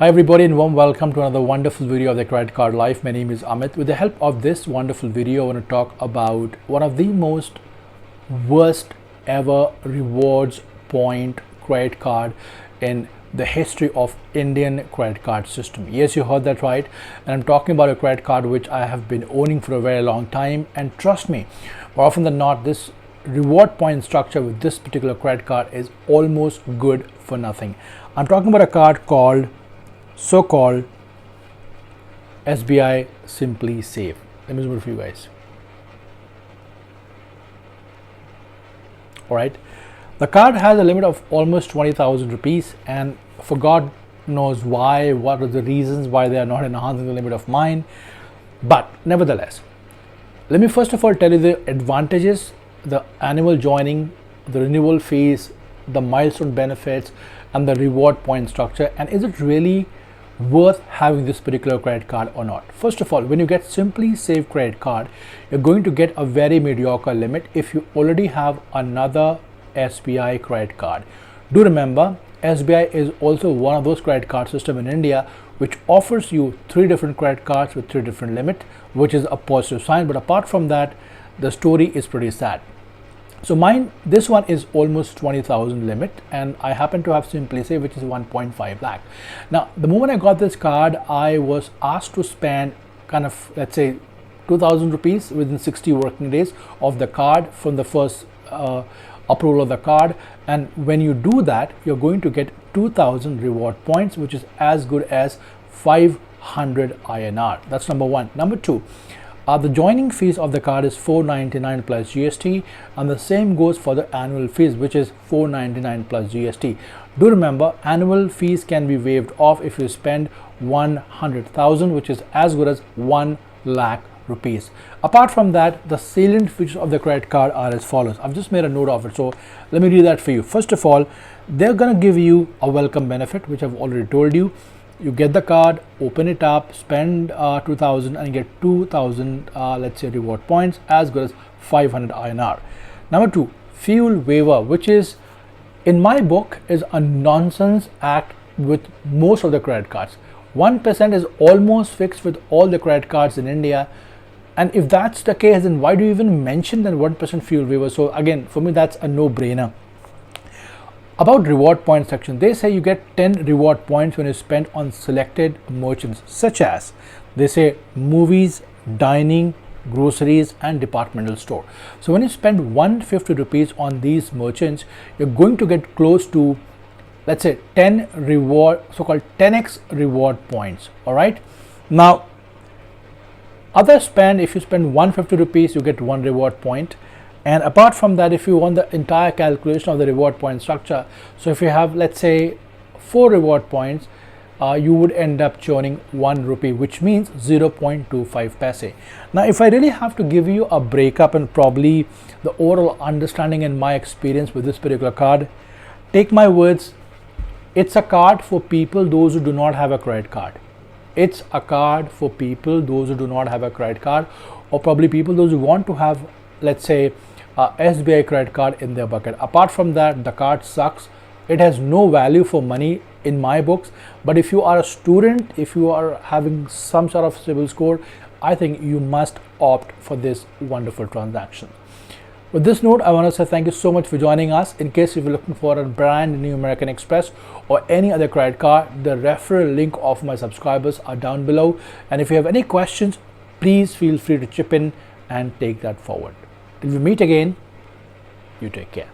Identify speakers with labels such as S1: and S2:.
S1: Hi everybody and warm welcome to another wonderful video of the Credit Card Life. My name is Amit. With the help of this wonderful video, I want to talk about one of the most worst ever rewards point credit card in the history of Indian credit card system. Yes, you heard that right. And I'm talking about a credit card which I have been owning for a very long time. And trust me, more often than not, this reward point structure with this particular credit card is almost good for nothing. I'm talking about a card called so-called SBI Simply Save. Let me zoom it for you guys. All right, the card has a limit of almost 20,000 rupees, and for God knows why, what are the reasons why they are not enhancing the limit of mine. But nevertheless, let me first of all tell you the advantages, the annual joining, the renewal fees, the milestone benefits, and the reward point structure, and is it really worth having this particular credit card or not. First of all, when you get Simply Save credit card, you're going to get a very mediocre limit if you already have another SBI credit card. Do remember, SBI is also one of those credit card system in India which offers you 3 different credit cards with 3 different limit, which is a positive sign. But apart from that, the story is pretty sad. So this one is almost 20,000 limit, and I happen to have Simply Save, which is 1.5 lakh. Now, the moment I got this card, I was asked to spend kind of, let's say, 2,000 rupees within 60 working days of the card from the first approval of the card. And when you do that, you're going to get 2,000 reward points, which is as good as 500 INR. That's number one. Number two, the joining fees of the card is 499 plus GST, and the same goes for the annual fees, which is 499 plus GST. Do remember, annual fees can be waived off if you spend 100,000, which is as good as 1 lakh rupees. Apart from that, the salient features of the credit card are as follows. I've just made a note of it, so let me read that for you. First of all, they're going to give you a welcome benefit, which I've already told you. You get the card, open it up, spend 2,000 and get 2,000 let's say reward points, as good as 500 INR. Number two, fuel waiver, which is in my book is a nonsense act with most of the credit cards. 1% is almost fixed with all the credit cards in India, and if that's the case, then why do you even mention that 1% fuel waiver? So again, for me, that's a no-brainer. About reward point section, they say you get 10 reward points when you spend on selected merchants, such as they say movies, dining, groceries, and departmental store. So when you spend 150 rupees on these merchants, you're going to get close to, let's say, 10 reward, so-called 10x reward points. All right. Now, other spend, if you spend 150 rupees, you get 1 reward point. And apart from that, if you want the entire calculation of the reward point structure, so if you have, let's say, 4 reward points, you would end up churning 1 rupee, which means 0.25 paise. Now, if I really have to give you a breakup and probably the overall understanding and my experience with this particular card, take my words, it's a card for people, those who do not have a credit card. It's a card for people, those who do not have a credit card, or probably people, those who want to have, let's say, SBI credit card in their bucket. Apart from that, the card sucks. It has no value for money in my books. But if you are a student, if you are having some sort of CIBIL score, I think you must opt for this wonderful transaction. With this note, I want to say thank you so much for joining us. In case if you're looking for a brand new American Express or any other credit card, the referral link of my subscribers are down below. And if you have any questions, please feel free to chip in and take that forward. Till we meet again, you take care.